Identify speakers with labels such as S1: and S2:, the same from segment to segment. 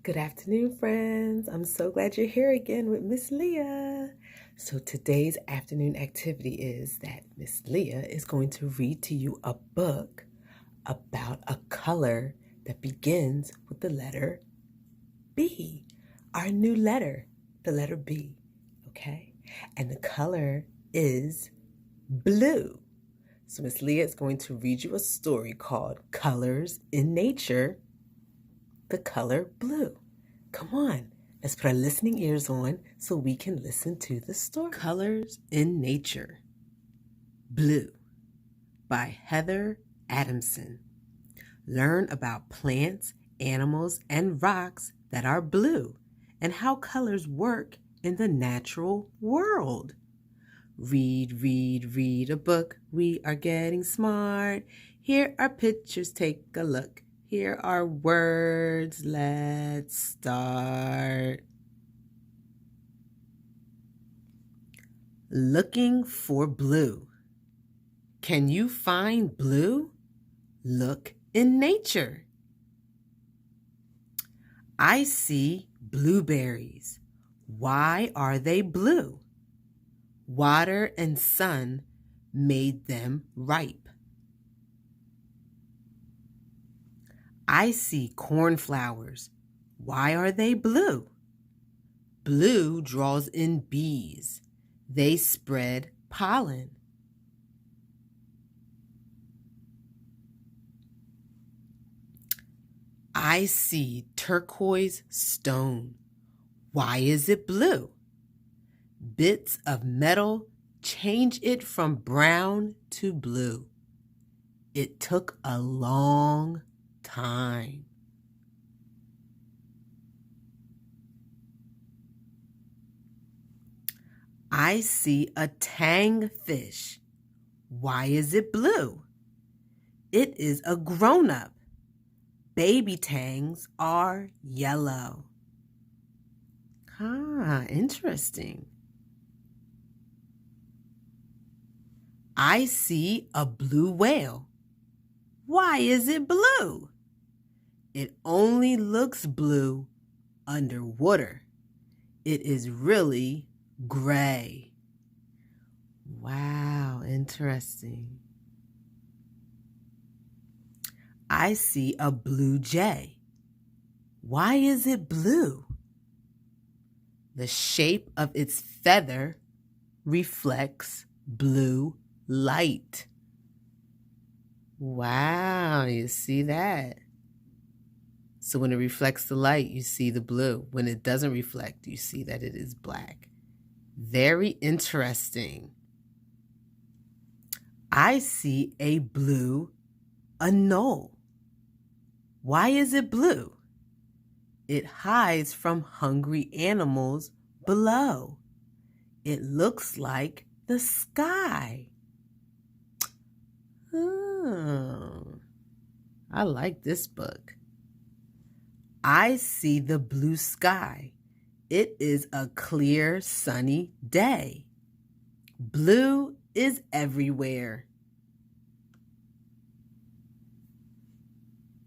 S1: Good afternoon, friends. I'm so glad you're here again with Miss Leah. So today's afternoon activity is that Miss Leah is going to read to you a book about a color that begins with the letter B. Our new letter, the letter B, okay? And the color is blue. So Miss Leah is going to read you a story called Colors in Nature, the color blue. Come on, let's put our listening ears on so we can listen to the story. Colors in Nature, Blue, by Heather Adamson. Learn about plants, animals, and rocks that are blue and how colors work in the natural world. Read a book. We are getting smart. Here are pictures. Take a look. Here are words. Let's start. Looking for blue. Can you find blue? Look in nature. I see blueberries. Why are they blue? Water and sun made them ripe. I see cornflowers. Why are they blue? Blue draws in bees. They spread pollen. I see turquoise stone. Why is it blue? Bits of metal change it from brown to blue. It took a long time. I see a tang fish. Why is it blue? It is a grown-up. Baby tangs are yellow. Interesting. I see a blue whale. Why is it blue? It only looks blue underwater. It is really gray. Wow, interesting. I see a blue jay. Why is it blue? The shape of its feather reflects blue light. Wow, you see that? So when it reflects the light, you see the blue. When it doesn't reflect, you see that it is black. Very interesting. I see a blue anole. Why is it blue? It hides from hungry animals below. It looks like the sky. I like this book. I see the blue sky. It is a clear, sunny day. Blue is everywhere.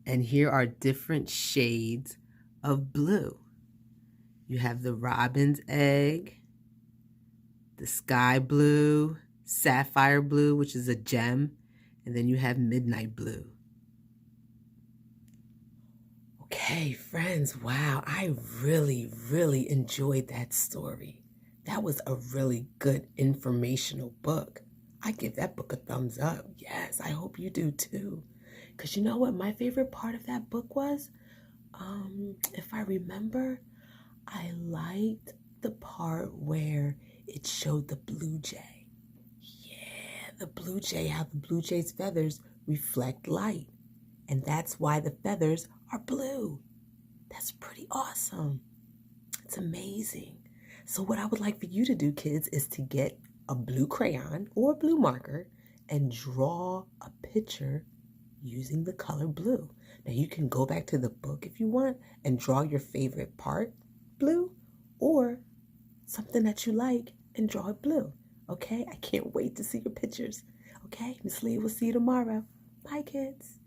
S1: And here are different shades of blue. You have the robin's egg, the sky blue, sapphire blue, which is a gem, and then you have midnight blue. Okay, friends, wow, I really enjoyed that story. That was a really good informational book. I give that book a thumbs up. Yes, I hope you do too. Because you know what my favorite part of that book was? If I remember, I liked the part where it showed the blue jay. Yeah, the blue jay, how the blue jay's feathers reflect light. And that's why the feathers are blue. That's pretty awesome. It's amazing. So what I would like for you to do, kids, is to get a blue crayon or a blue marker and draw a picture using the color blue. Now you can go back to the book if you want and draw your favorite part blue or something that you like and draw it blue. Okay? I can't wait to see your pictures. Okay? Miss Leah will see you tomorrow. Bye, kids.